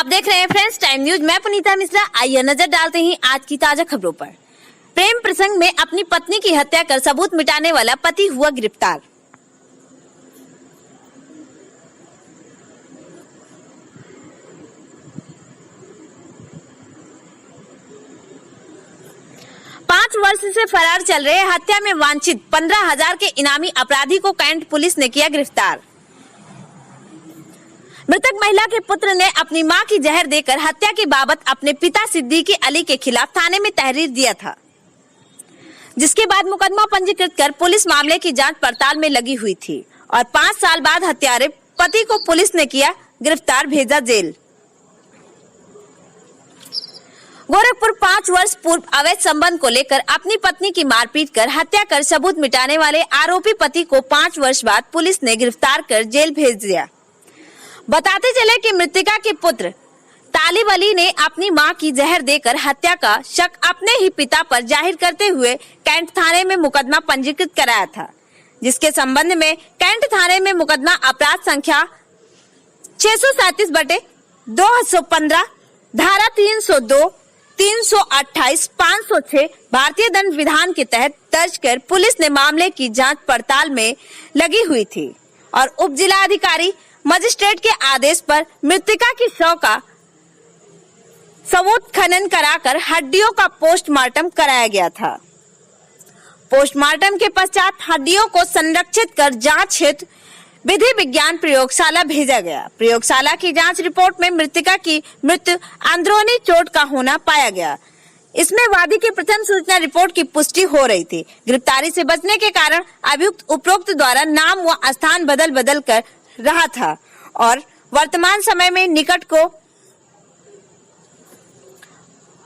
आप देख रहे हैं फ्रेंड्स टाइम न्यूज। मैं पुनीता मिश्रा। आइए नजर डालते हैं आज की ताजा खबरों पर। प्रेम प्रसंग में अपनी पत्नी की हत्या कर सबूत मिटाने वाला पति हुआ गिरफ्तार। पांच वर्ष से फरार चल रहे हत्या में वांछित 15,000 के इनामी अपराधी को कैंट पुलिस ने किया गिरफ्तार। मृतक महिला के पुत्र ने अपनी मां की जहर देकर हत्या की बाबत अपने पिता सिद्दीकी अली के खिलाफ थाने में तहरीर दिया था, जिसके बाद मुकदमा पंजीकृत कर पुलिस मामले की जांच पड़ताल में लगी हुई थी और 5 साल बाद हत्यारे पति को पुलिस ने किया गिरफ्तार, भेजा जेल। गोरखपुर 5 वर्ष पूर्व अवैध संबंध को लेकर अपनी पत्नी की मारपीट कर हत्या कर सबूत मिटाने वाले आरोपी पति को 5 वर्ष बाद पुलिस ने गिरफ्तार कर जेल भेज दिया। बताते चले कि मृतका के पुत्र तालिब अली ने अपनी मां की जहर देकर हत्या का शक अपने ही पिता पर जाहिर करते हुए कैंट थाने में मुकदमा पंजीकृत कराया था, जिसके संबंध में कैंट थाने में मुकदमा अपराध संख्या 637/215 धारा 302, 328, 506 भारतीय दंड विधान के तहत दर्ज कर पुलिस ने मामले की जांच पड़ताल में लगी हुई थी और उप जिला अधिकारी मजिस्ट्रेट के आदेश पर मृतका की शव का सबूत खनन कराकर हड्डियों का पोस्टमार्टम कराया गया था। पोस्टमार्टम के पश्चात हड्डियों को संरक्षित कर जांच हेतु विधि विज्ञान प्रयोगशाला भेजा गया। प्रयोगशाला की जांच रिपोर्ट में मृतका की मृत्यु अंदरूनी चोट का होना पाया गया। इसमें वादी की प्रथम सूचना रिपोर्ट की पुष्टि हो रही थी। गिरफ्तारी से बचने के कारण अभियुक्त उपरोक्त द्वारा नाम व स्थान बदल कर रहा था और वर्तमान समय में निकट को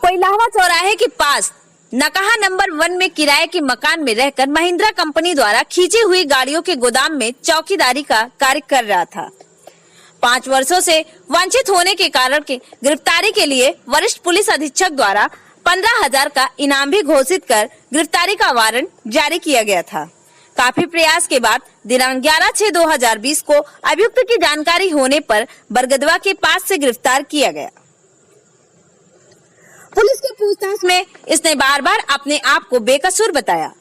कोइलावा चौराहे के पास नकाहा नंबर 1 में किराए के मकान में रहकर महिंद्रा कंपनी द्वारा खींची हुई गाड़ियों के गोदाम में चौकीदारी का कार्य कर रहा था। 5 वर्षों से वंचित होने के कारण के गिरफ्तारी के लिए वरिष्ठ पुलिस अधीक्षक द्वारा 15,000 का इनाम भी घोषित कर गिरफ्तारी का वारंट जारी किया गया था। काफी प्रयास के बाद दिनांक 11/6/2020 को अभियुक्त की जानकारी होने पर बरगदवा के पास से गिरफ्तार किया गया। पुलिस की पूछताछ में इसने बार बार अपने आप को बेकसूर बताया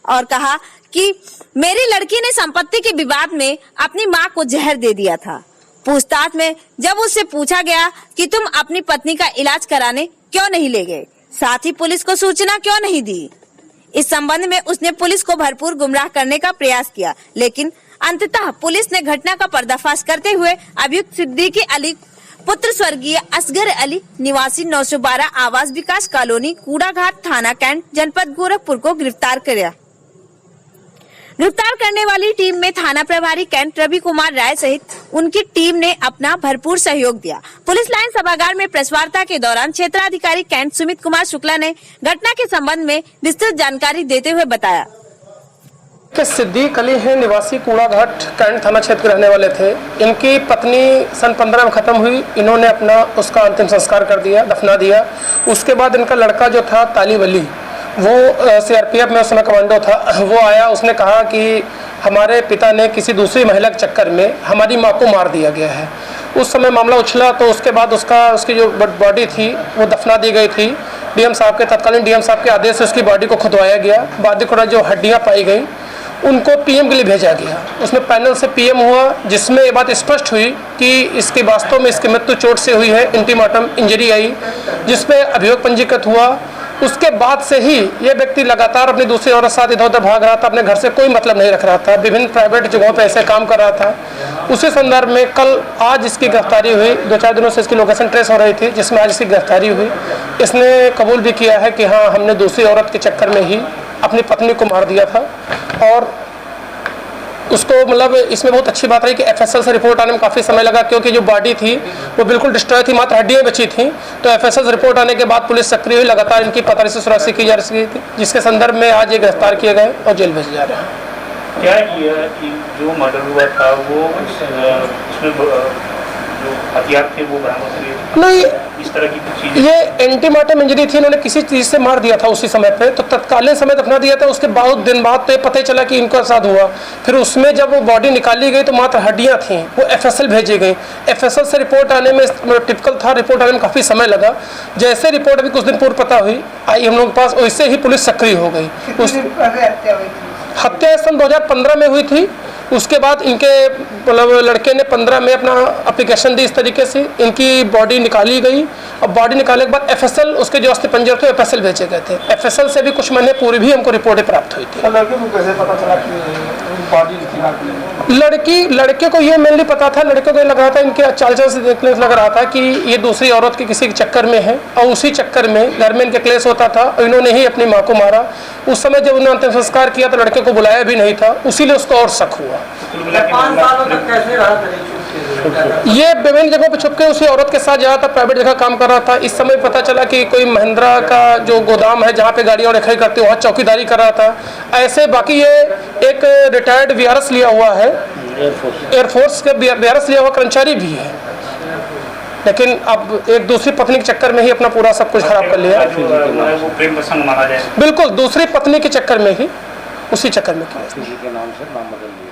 और कहा कि मेरी लड़की ने संपत्ति के विवाद में अपनी मां को जहर दे दिया था। पूछताछ में जब उससे पूछा गया कि तुम अपनी पत्नी का इलाज कराने क्यों नहीं ले गए, साथ ही पुलिस को सूचना क्यों नहीं दी, इस संबंध में उसने पुलिस को भरपूर गुमराह करने का प्रयास किया, लेकिन अंततः पुलिस ने घटना का पर्दाफाश करते हुए अभियुक्त सिद्दीकी अली पुत्र स्वर्गीय असगर अली निवासी 912 आवास विकास कॉलोनी कूड़ाघाट थाना कैंट जनपद गोरखपुर को गिरफ्तार किया। गिरफ्तार करने वाली टीम में थाना प्रभारी कैंट रवि कुमार राय सहित उनकी टीम ने अपना भरपूर सहयोग दिया। पुलिस लाइन सभागार में प्रेस वार्ता के दौरान क्षेत्राधिकारी कैंट सुमित कुमार शुक्ला ने घटना के संबंध में विस्तृत जानकारी देते हुए बताया कि सिद्दीक अली है, निवासी कूड़ाघाट कैंट थाना क्षेत्र के रहने वाले थे। इनकी पत्नी सन 15 में खत्म हुई। इन्होंने उसका अंतिम संस्कार कर दिया, दफना दिया। उसके बाद इनका लड़का जो था तालिब अली, वो सीआरपीएफ में उस समय कमांडो था, वो आया। उसने कहा कि हमारे पिता ने किसी दूसरी महिला के चक्कर में हमारी माँ को मार दिया गया है। उस समय मामला उछला तो उसके बाद उसकी जो बॉडी थी वो दफना दी गई थी। तत्कालीन डीएम साहब के आदेश से उसकी बॉडी को खुदवाया गया। बाद में जो हड्डियाँ पाई गई उनको पीएम के लिए भेजा गया। उसमें पैनल से पीएम हुआ, जिसमें ये बात स्पष्ट हुई कि इसकी वास्तव में इसकी मृत्यु चोट से हुई है। इंटीमार्टम इंजरी आई, जिसपे अभियोग पंजीकृत हुआ। उसके बाद से ही ये व्यक्ति लगातार अपनी दूसरी औरत साथ इधर उधर भाग रहा था। अपने घर से कोई मतलब नहीं रख रहा था, विभिन्न प्राइवेट जगहों पे ऐसे काम कर रहा था। उसी संदर्भ में आज इसकी गिरफ्तारी हुई। 2-4 दिनों से इसकी लोकेशन ट्रेस हो रही थी, जिसमें आज इसकी गिरफ्तारी हुई। इसने कबूल भी किया है कि हाँ, हमने दूसरी औरत के चक्कर में ही अपनी पत्नी को मार दिया था। और उसको इसमें बहुत अच्छी बात रही कि एफएसएल से रिपोर्ट आने में काफ़ी समय लगा, क्योंकि जो बॉडी थी वो बिल्कुल डिस्ट्रॉय थी, मात्र हड्डियाँ बची थी। तो एफएसएल से रिपोर्ट आने के बाद पुलिस सक्रिय हुई, लगातार इनकी पतारी से सुरक्षा की जा रही थी, जिसके संदर्भ में आज ये गिरफ्तार किए गए और जेल भेजे जा रहे हैं। क्या किया कि जो मर्डर हुआ था वो उसमें जो हथियार थे वो बरामद हुए? नहीं, इस तरह की चीजें? ये एंटीमार्टम इंजरी थी, इन्होंने किसी चीज से मार दिया था उसी समय पे, तो तत्कालीन समय दफना दिया था। उसके बहुत दिन बाद तो ये पता चला कि इनका साथ हुआ। फिर उसमें जब वो बॉडी निकाली गई तो मात्र हड्डियां थी, वो FSL भेजी गई। FSL से रिपोर्ट आने में टिपिकल था, रिपोर्ट आने में काफ़ी समय लगा। जैसे रिपोर्ट अभी कुछ दिन पूर्व पता हुई आई हम लोगों के पास, वैसे ही पुलिस सक्रिय हो गई। हत्या सन 2015 में हुई थी। उसके बाद इनके मतलब लड़के ने 15 में अपना एप्लीकेशन दी, इस तरीके से इनकी बॉडी निकाली गई। अब बॉडी निकालने के बाद FSL उसके जो अस्थि पंजर थे FSL भेजे गए थे। FSL से भी कुछ महीने पूर्व भी हमको रिपोर्टें प्राप्त हुई थी। लड़के को कैसे पता चला कि बॉडी लड़के को ये मेनली पता था, लड़के को ये लग रहा था, इनके चाल से देखने से लग रहा था कि ये दूसरी औरत के किसी चक्कर में है, और उसी चक्कर में घर में इनके क्लेश होता था और इन्होंने ही अपनी माँ को मारा। उस समय जब उन्होंने अंतिम संस्कार किया तो लड़के को बुलाया भी नहीं था, उसीलिए उसको और शक हुआ। ये विभिन्न जगहों पर छुप के उसी औरत के साथ जा था, प्राइवेट जगह काम कर रहा था। इस समय पता चला कि कोई महिंद्रा का जो गोदाम है जहाँ पे गाड़ियाँ रखाई करती है वहाँ चौकीदारी कर रहा था। ऐसे बाकी ये एक रिटायर्ड VRS लिया हुआ है, एयरफोर्स के VRS लिया हुआ कर्मचारी भी है, लेकिन अब एक दूसरी पत्नी के चक्कर में ही अपना पूरा सब कुछ खराब कर लिया। वो प्रेम प्रसंग माना जाए। बिल्कुल दूसरी पत्नी के चक्कर में ही, उसी चक्कर में किया। नाम से नाम बदल